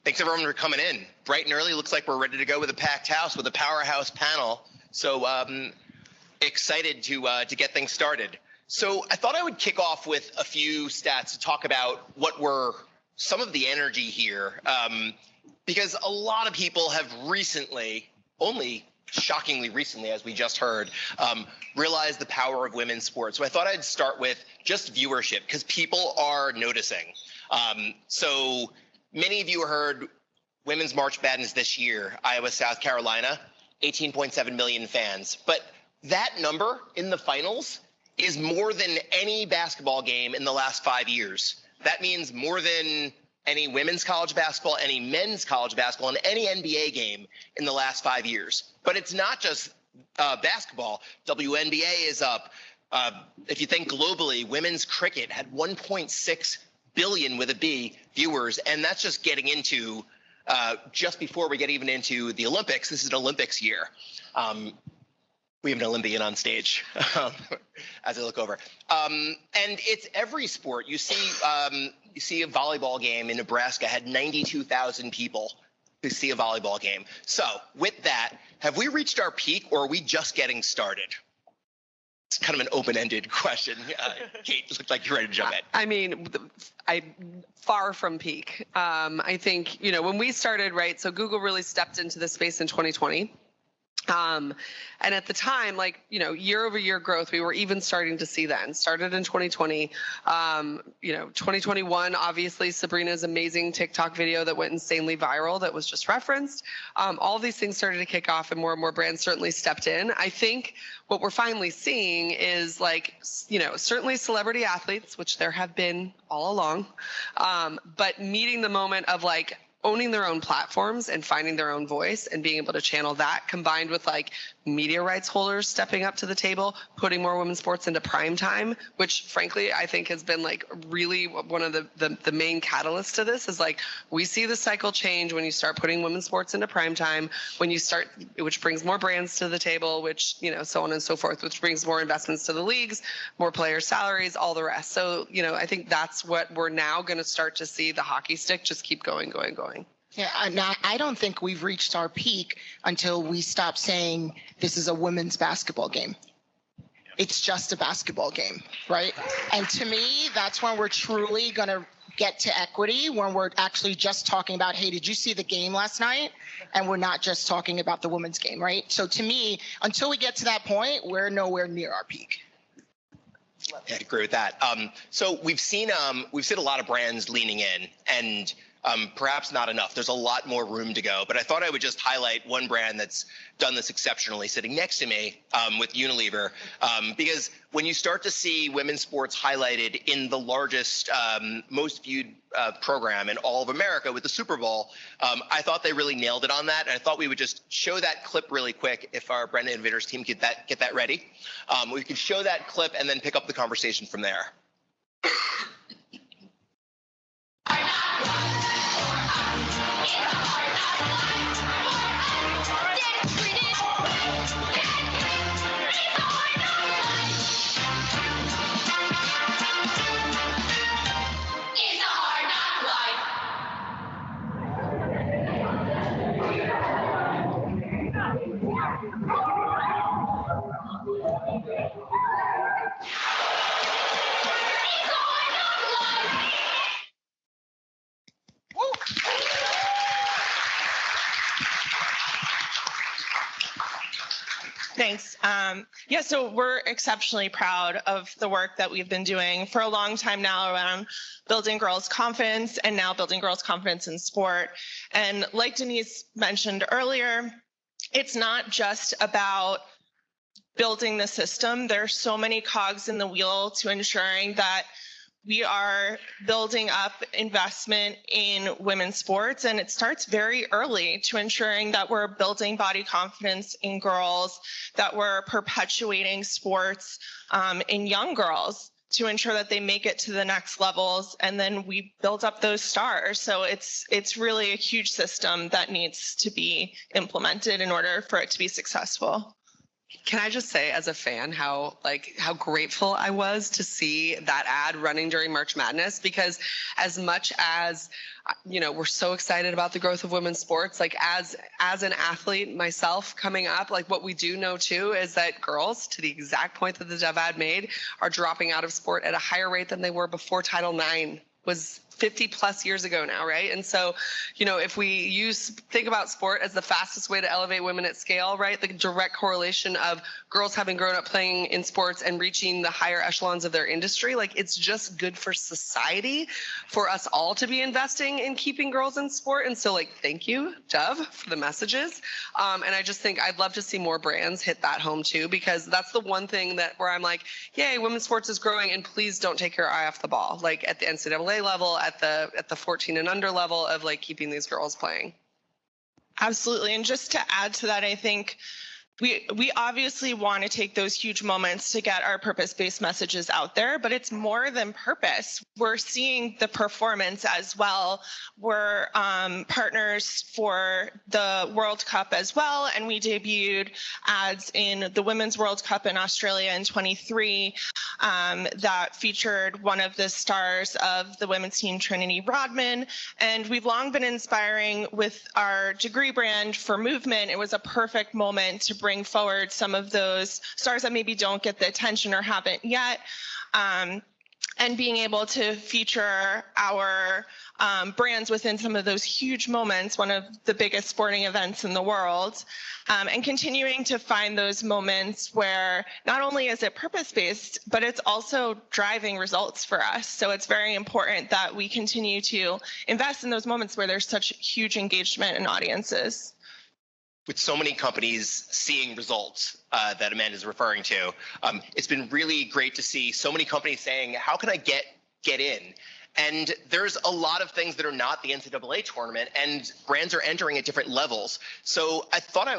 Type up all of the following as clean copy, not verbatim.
Thanks everyone for coming in. Bright and early, looks like we're ready to go with a packed house with a powerhouse panel. So excited to get things started. So I thought I would kick off with a few stats to talk about what were some of the energy here, because a lot of people have recently, only shockingly recently, as we just heard, realized the power of women's sports. So I thought I'd start with just viewership, because people are noticing. So many of you heard Women's March Madness this year, Iowa, South Carolina, 18.7 million fans. But that number in the finals is more than any basketball game in the last 5 years. That means more than any women's college basketball, any men's college basketball, and any NBA game in the last 5 years. But it's not just basketball. WNBA is up. If you think globally, women's cricket had 1.6 billion with a B viewers, and that's just getting into just before we get even into the Olympics. This is an Olympics year. We have an Olympian on stage as I look over. And it's every sport. You see a volleyball game in Nebraska had 92,000 people to see a volleyball game. So with that, have we reached our peak, or are we just getting started? It's kind of an open-ended question. Kate, looked like you're ready to jump in. I mean, far from peak. I think, when we started, right, so Google really stepped into the space in 2020. And at the time, year over year growth, we were even starting to see then. Started in 2020. 2021, obviously, Sabrina's amazing TikTok video that went insanely viral that was just referenced. All of these things started to kick off, and more brands certainly stepped in. I think what we're finally seeing is certainly celebrity athletes, which there have been all along, but meeting the moment of owning their own platforms and finding their own voice and being able to channel that, combined with media rights holders stepping up to the table, putting more women's sports into prime time, which frankly I think has been really one of the main catalysts to this. Is we see the cycle change when you start putting women's sports into prime time, when you start, which brings more brands to the table, which so on and so forth, which brings more investments to the leagues, more player salaries, all the rest. So I think that's what we're now going to start to see, the hockey stick just keep going. Yeah, I don't think we've reached our peak until we stop saying this is a women's basketball game. It's just a basketball game, right? And to me, that's when we're truly going to get to equity, when we're actually just talking about, hey, did you see the game last night? And we're not just talking about the women's game, right? So to me, until we get to that point, we're nowhere near our peak. Yeah, I agree with that. So we've seen a lot of brands leaning in, and perhaps not enough. There's a lot more room to go, but I thought I would just highlight one brand that's done this exceptionally, sitting next to me with Unilever, because when you start to see women's sports highlighted in the largest, most viewed program in all of America with the Super Bowl, I thought they really nailed it on that, and I thought we would just show that clip really quick if our Brand Innovators team get that ready. We could show that clip and then pick up the conversation from there. Thanks. So we're exceptionally proud of the work that we've been doing for a long time now around building girls' confidence, and now building girls' confidence in sport. And like Denise mentioned earlier, it's not just about building the system. There's so many cogs in the wheel to ensuring that we are building up investment in women's sports, and it starts very early to ensuring that we're building body confidence in girls, that we're perpetuating sports in young girls to ensure that they make it to the next levels, and then we build up those stars. So it's really a huge system that needs to be implemented in order for it to be successful. Can I just say, as a fan, how grateful I was to see that ad running during March Madness? Because as much as we're so excited about the growth of women's sports, like as an athlete myself coming up, like what we do know too is that girls, to the exact point that the Dove ad made, are dropping out of sport at a higher rate than they were before Title IX was 50 plus years ago now, right? And so, if we think about sport as the fastest way to elevate women at scale, right? The direct correlation of girls having grown up playing in sports and reaching the higher echelons of their industry, like it's just good for society for us all to be investing in keeping girls in sport. And so thank you, Dove, for the messages. And I just think I'd love to see more brands hit that home too, because that's the one thing where I'm like, yay, women's sports is growing, and please don't take your eye off the ball, like at the NCAA level, at the 14 and under level of keeping these girls playing. Absolutely. And just to add to that, I think we obviously want to take those huge moments to get our purpose-based messages out there, but it's more than purpose. We're seeing the performance as well. We're partners for the World Cup as well, and we debuted ads in the Women's World Cup in Australia in 23 that featured one of the stars of the women's team, Trinity Rodman. And we've long been inspiring with our degree brand for movement. It was a perfect moment to bring forward some of those stars that maybe don't get the attention or haven't yet, and being able to feature our brands within some of those huge moments, one of the biggest sporting events in the world, and continuing to find those moments where not only is it purpose-based, but it's also driving results for us. So it's very important that we continue to invest in those moments where there's such huge engagement in audiences. With so many companies seeing results that Amanda's referring to, it's been really great to see so many companies saying, how can I get in? And there's a lot of things that are not the NCAA tournament, and brands are entering at different levels. So I thought I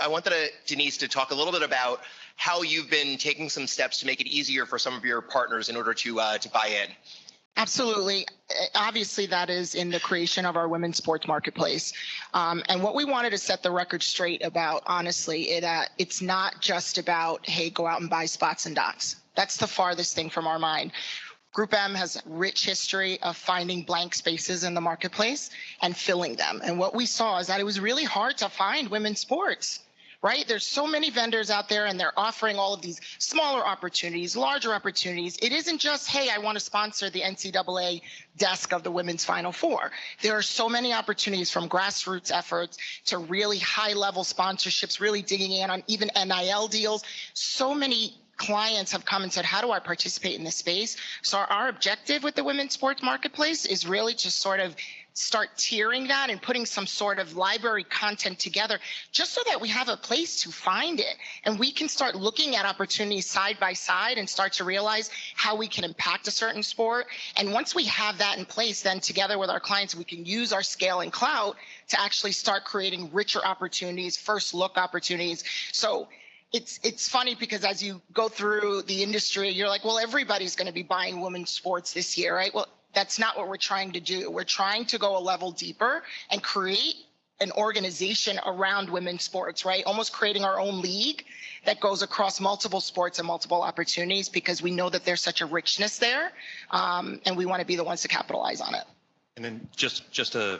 wanted Denise to talk a little bit about how you've been taking some steps to make it easier for some of your partners in order to buy in. Absolutely. Obviously, that is in the creation of our women's sports marketplace. And what we wanted to set the record straight about, honestly, it's not just about, hey, go out and buy spots and dots. That's the farthest thing from our mind. GroupM has a rich history of finding blank spaces in the marketplace and filling them. And what we saw is that it was really hard to find women's sports. Right? There's so many vendors out there, and they're offering all of these smaller opportunities, larger opportunities. It isn't just, hey, I want to sponsor the NCAA desk of the Women's Final Four. There are so many opportunities, from grassroots efforts to really high-level sponsorships, really digging in on even NIL deals. So many clients have come and said, how do I participate in this space? So our objective with the women's sports marketplace is really to sort of start tiering that and putting some sort of library content together, just so that we have a place to find it. And we can start looking at opportunities side by side and start to realize how we can impact a certain sport. And once we have that in place, then together with our clients, we can use our scale and clout to actually start creating richer opportunities, first look opportunities. So it's funny, because as you go through the industry, you're like, well, everybody's going to be buying women's sports this year, right? Well, that's not what we're trying to do. We're trying to go a level deeper and create an organization around women's sports, right? Almost creating our own league that goes across multiple sports and multiple opportunities, because we know that there's such a richness there, and we want to be the ones to capitalize on it. And then just I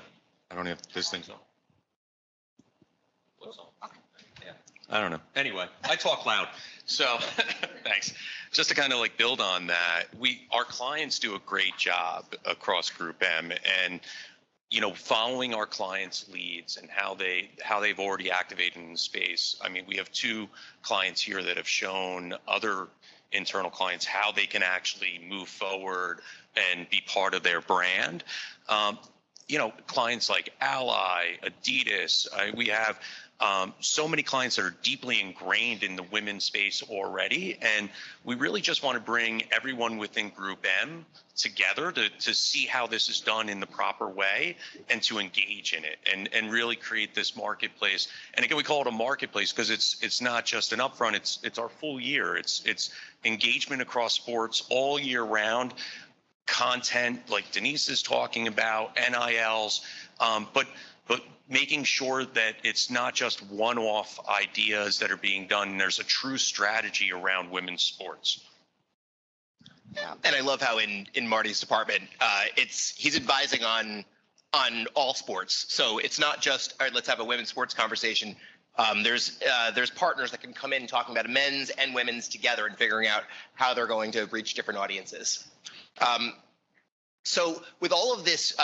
don't know if this thing's on. I don't know. Anyway, I talk loud. So thanks. Just to kind of build on that, our clients do a great job across GroupM, and following our clients' leads and how they've already activated in the space. I mean, we have 2 clients here that have shown other internal clients how they can actually move forward and be part of their brand. Clients like Ally, Adidas, we have so many clients that are deeply ingrained in the women's space already, and we really just want to bring everyone within GroupM together to see how this is done in the proper way and to engage in it and really create this marketplace. And again, we call it a marketplace because it's not just an upfront, it's our full year. It's engagement across sports all year round, content like Denise is talking about, NILs, but but making sure that it's not just one-off ideas that are being done. And there's a true strategy around women's sports. Yeah. And I love how in Marty's department, he's advising on all sports. So it's not just, all right, let's have a women's sports conversation. There's partners that can come in talking about men's and women's together and figuring out how they're going to reach different audiences. So with all of this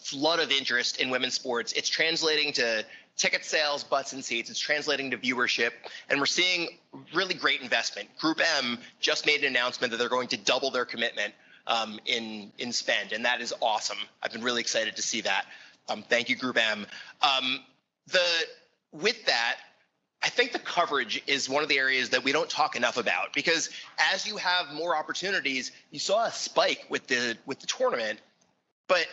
flood of interest in women's sports, it's translating to ticket sales, butts and seats. It's translating to viewership, and we're seeing really great investment. GroupM just made an announcement that they're going to double their commitment in spend, and that is awesome. I've been really excited to see that. Thank you, GroupM. With that, I think the coverage is one of the areas that we don't talk enough about, because as you have more opportunities, you saw a spike with the tournament, but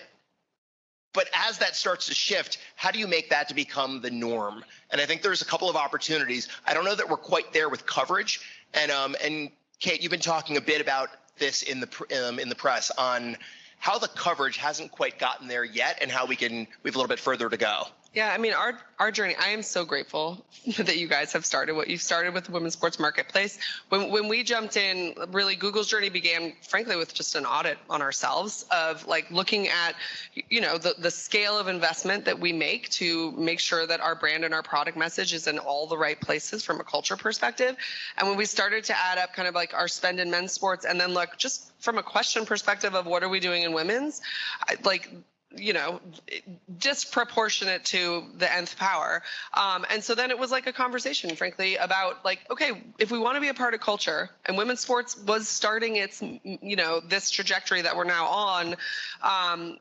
as that starts to shift, how do you make that to become the norm? And I think there's a couple of opportunities. I don't know that we're quite there with coverage, and Kate, you've been talking a bit about this in the press on how the coverage hasn't quite gotten there yet, and how we have a little bit further to go. Yeah, I mean, our journey, I am so grateful that you guys have started what you've started with the Women's Sports Marketplace. When we jumped in, really Google's journey began, frankly, with just an audit on ourselves of like looking at, the scale of investment that we make to make sure that our brand and our product message is in all the right places from a culture perspective. And when we started to add up kind of like our spend in men's sports, and then look just from a question perspective of what are we doing in women's, disproportionate to the nth power. And so then it was like a conversation, frankly, about like, okay, if we want to be a part of culture, and women's sports was starting its, this trajectory that we're now on,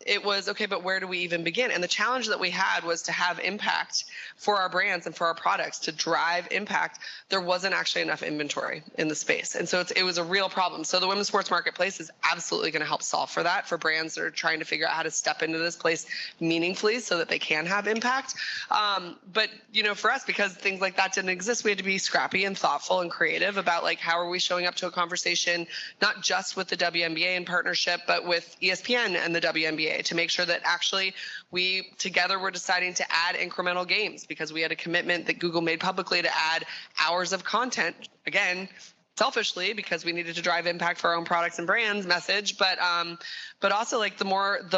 it was, okay, but where do we even begin? And the challenge that we had was to have impact for our brands and for our products, to drive impact. There wasn't actually enough inventory in the space. And so it was a real problem. So the Women's Sports Marketplace is absolutely going to help solve for that, for brands that are trying to figure out how to step into this place meaningfully so that they can have impact. But, for us, because things like that didn't exist, we had to be scrappy and thoughtful and creative about like, how are we showing up to a conversation, not just with the WNBA in partnership, but with ESPN and the WNBA, to make sure that actually we together were deciding to add incremental games, because we had a commitment that Google made publicly to add hours of content, again, selfishly, because we needed to drive impact for our own products and brands message, but also like the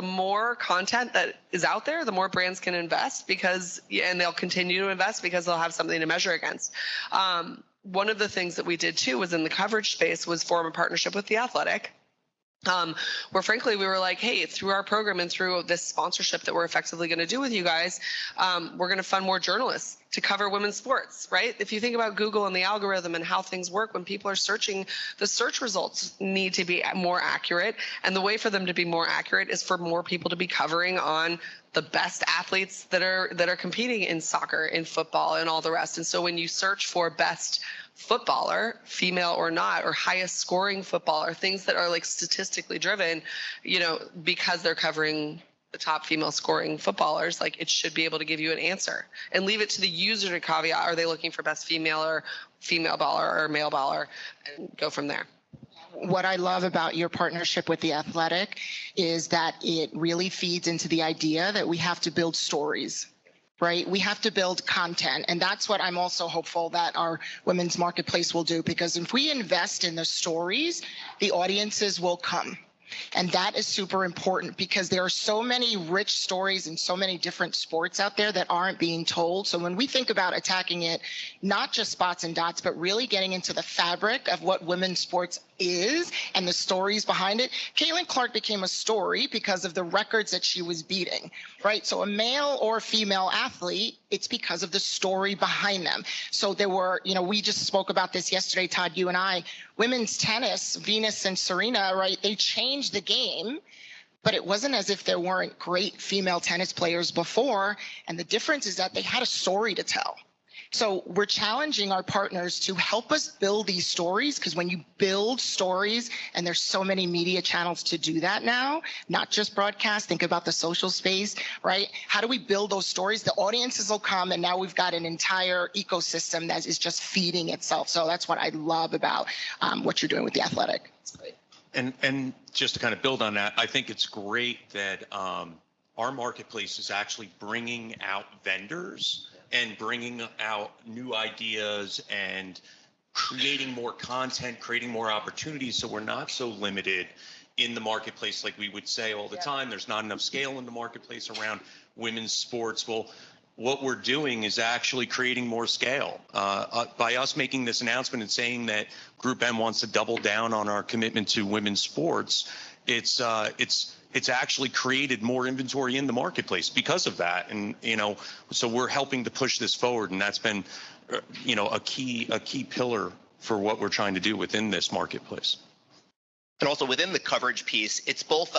more content that is out there, the more brands can invest, and they'll continue to invest because they'll have something to measure against. One of the things that we did too was in the coverage space was form a partnership with The Athletic. Where frankly we were like, hey, through our program and through this sponsorship that we're effectively going to do with you guys, we're going to fund more journalists to cover women's sports, right? If you think about Google and the algorithm and how things work, when people are searching, the search results need to be more accurate. And the way for them to be more accurate is for more people to be covering on the best athletes that are competing in soccer, in football, and all the rest. And so when you search for best footballer, female or not, or highest scoring footballer, things that are like statistically driven, because they're covering the top female scoring footballers, like it should be able to give you an answer, and leave it to the user to caveat, are they looking for best female baller or male baller, and go from there. What I love about your partnership with The Athletic is that it really feeds into the idea that we have to build stories. Right? We have to build content. And that's what I'm also hopeful that our women's marketplace will do, because if we invest in the stories, the audiences will come. And that is super important, because there are so many rich stories and so many different sports out there that aren't being told. So when we think about attacking it, not just spots and dots, but really getting into the fabric of what women's sports is and the stories behind it. Caitlin Clark became a story because of the records that she was beating, right? So a male or female athlete, it's because of the story behind them. So there were, we just spoke about this yesterday, Todd, you and I, women's tennis, Venus and Serena, right? They changed the game, but it wasn't as if there weren't great female tennis players before. And the difference is that they had a story to tell. So we're challenging our partners to help us build these stories, because when you build stories, and there's so many media channels to do that now, not just broadcast, think about the social space, right? How do we build those stories? The audiences will come, and now we've got an entire ecosystem that is just feeding itself. So that's what I love about what you're doing with The Athletic. It's great. And just to kind of build on that, I think it's great that our marketplace is actually bringing out vendors and bringing out new ideas and creating more content, creating more opportunities, so we're not so limited in the marketplace like we would say all the time. There's not enough scale in the marketplace around women's sports. Well, what we're doing is actually creating more scale. By us making this announcement and saying that GroupM wants to double down on our commitment to women's sports, it's actually created more inventory in the marketplace because of that. And, so we're helping to push this forward, and that's been, a key pillar for what we're trying to do within this marketplace. And also within the coverage piece, it's both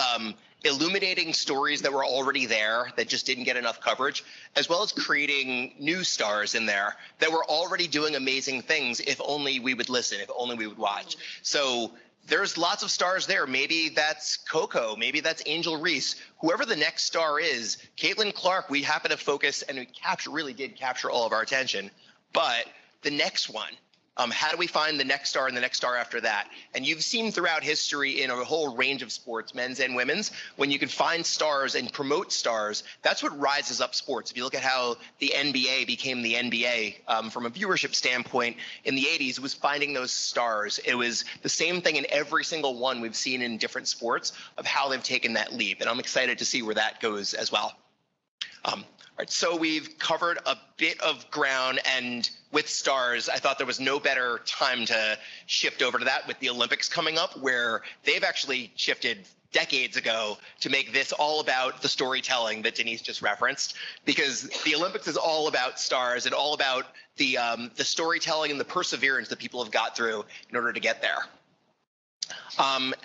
illuminating stories that were already there that just didn't get enough coverage, as well as creating new stars in there that were already doing amazing things if only we would listen, if only we would watch. So there's lots of stars there. Maybe that's Coco, maybe that's Angel Reese, whoever the next star is. Caitlin Clark, we happen to focus, and we really did capture all of our attention. But the next one, how do we find the next star and the next star after that? And you've seen throughout history in a whole range of sports, men's and women's, when you can find stars and promote stars, that's what rises up sports. If you look at how the NBA became the NBA from a viewership standpoint in the 80s, it was finding those stars. It was the same thing in every single one we've seen in different sports of how they've taken that leap. And I'm excited to see where that goes as well. All right, so we've covered a bit of ground, and with stars, I thought there was no better time to shift over to that with the Olympics coming up, where they've actually shifted decades ago to make this all about the storytelling that Denise just referenced, because the Olympics is all about stars and all about the storytelling and the perseverance that people have got through in order to get there.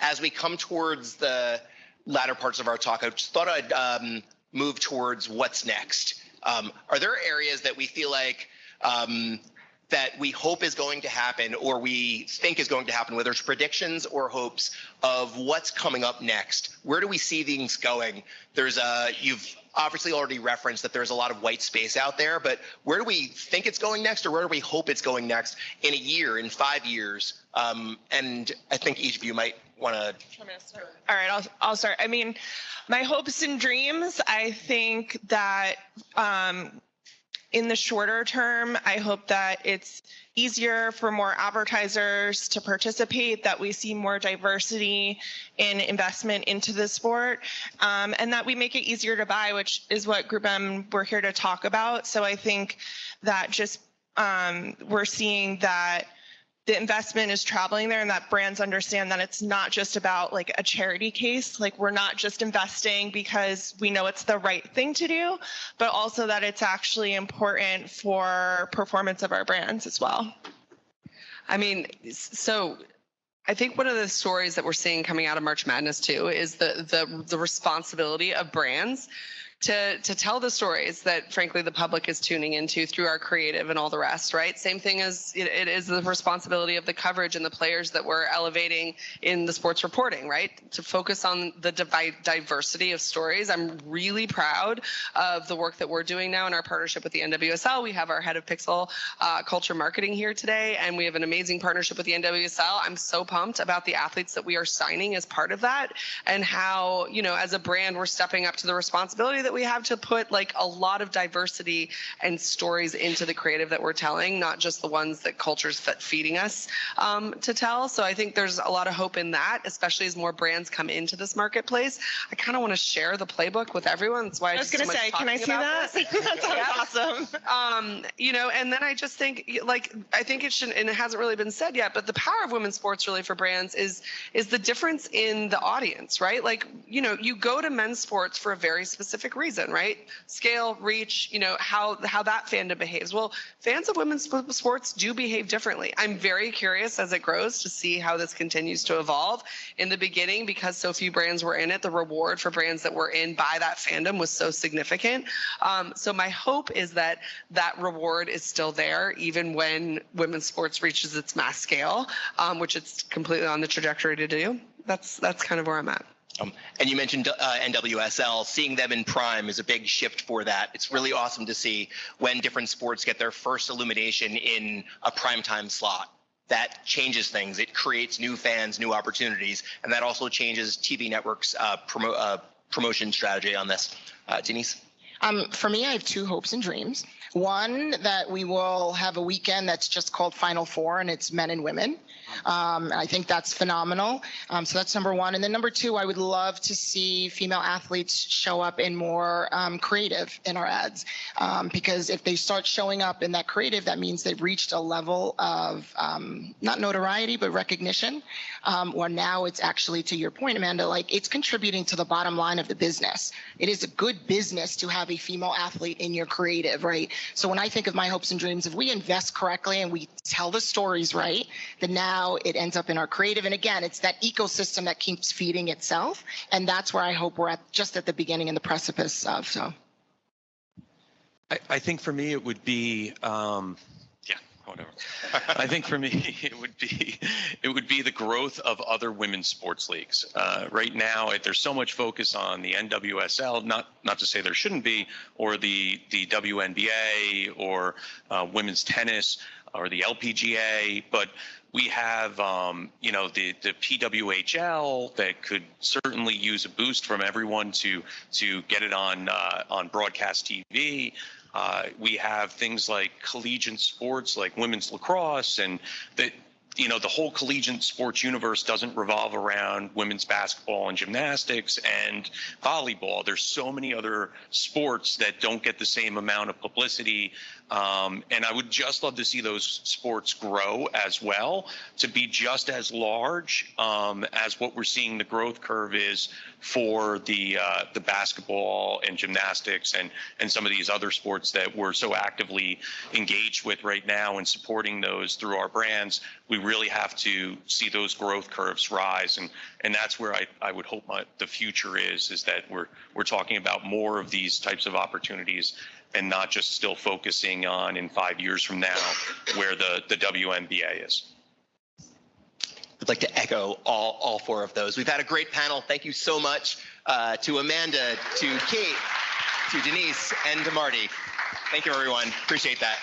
As we come towards the latter parts of our talk, I just thought I'd move towards what's next. Are there areas that we feel like that we hope is going to happen or we think is going to happen, whether it's predictions or hopes of what's coming up next? Where do we see things going? You've obviously already referenced that there's a lot of white space out there, but where do we think it's going next, or where do we hope it's going next in a year, in 5 years? And I think each of you might want to. All right, I'll start. I mean, my hopes and dreams, I think that in the shorter term, I hope that it's easier for more advertisers to participate, that we see more diversity in investment into the sport, and that we make it easier to buy, which is what GroupM we're here to talk about. So I think that just we're seeing that the investment is traveling there, and that brands understand that it's not just about like a charity case. Like, we're not just investing because we know it's the right thing to do, but also that it's actually important for performance of our brands as well. I mean, so I think one of the stories that we're seeing coming out of March Madness too is the responsibility of brands to tell the stories that, frankly, the public is tuning into through our creative and all the rest, right? Same thing as it is the responsibility of the coverage and the players that we're elevating in the sports reporting, right? To focus on the diversity of stories. I'm really proud of the work that we're doing now in our partnership with the NWSL. We have our head of Pixel culture marketing here today, and we have an amazing partnership with the NWSL. I'm so pumped about the athletes that we are signing as part of that, and how, as a brand, we're stepping up to the responsibility that we have to put like a lot of diversity and stories into the creative that we're telling, not just the ones that culture's feeding us to tell. So I think there's a lot of hope in that, especially as more brands come into this marketplace. I kind of want to share the playbook with everyone. That's why I was going to say, can I see that? That sounds awesome. And then I just think, I think it should, and it hasn't really been said yet, but the power of women's sports really for brands is the difference in the audience, right? You go to men's sports for a very specific reason, right? Scale, reach, how that fandom behaves. Well, fans of women's sports do behave differently. I'm very curious as it grows to see how this continues to evolve. In the beginning, because so few brands were in it, the reward for brands that were in by that fandom was so significant. So my hope is that reward is still there, even when women's sports reaches its mass scale, which it's completely on the trajectory to do. That's kind of where I'm at. And you mentioned NWSL. Seeing them in prime is a big shift for that. It's really awesome to see when different sports get their first illumination in a primetime slot. That changes things. It creates new fans, new opportunities, and that also changes TV networks' promotion strategy on this. Denise? For me, I have two hopes and dreams. One, that we will have a weekend that's just called Final Four, and it's men and women. I think that's phenomenal. So that's number one. And then number two, I would love to see female athletes show up in more creative in our ads. Because if they start showing up in that creative, that means they've reached a level of not notoriety, but recognition. Where now it's actually, to your point, Amanda, like it's contributing to the bottom line of the business. It is a good business to have a female athlete in your creative, right? So when I think of my hopes and dreams, if we invest correctly and we tell the stories right, then now it ends up in our creative. And again, it's that ecosystem that keeps feeding itself. And that's where I hope we're just at the beginning and the precipice of. So I think for me, it would be, whatever. I think for me, it would be the growth of other women's sports leagues. Right now, there's so much focus on the NWSL, not to say there shouldn't be, or the WNBA, or women's tennis, or the LPGA, but we have, the PWHL that could certainly use a boost from everyone to get it on broadcast TV. We have things like collegiate sports, like women's lacrosse, and that, the whole collegiate sports universe doesn't revolve around women's basketball and gymnastics and volleyball. There's so many other sports that don't get the same amount of publicity. And I would just love to see those sports grow as well, to be just as large as what we're seeing the growth curve is for the basketball and gymnastics and some of these other sports that we're so actively engaged with right now and supporting those through our brands. We really have to see those growth curves rise, and that's where I would hope the future is that we're talking about more of these types of opportunities and not just still focusing on in 5 years from now where the WNBA is. I'd like to echo all four of those. We've had a great panel. Thank you so much to Amanda, to Kate, to Denise, and to Marty. Thank you, everyone. Appreciate that.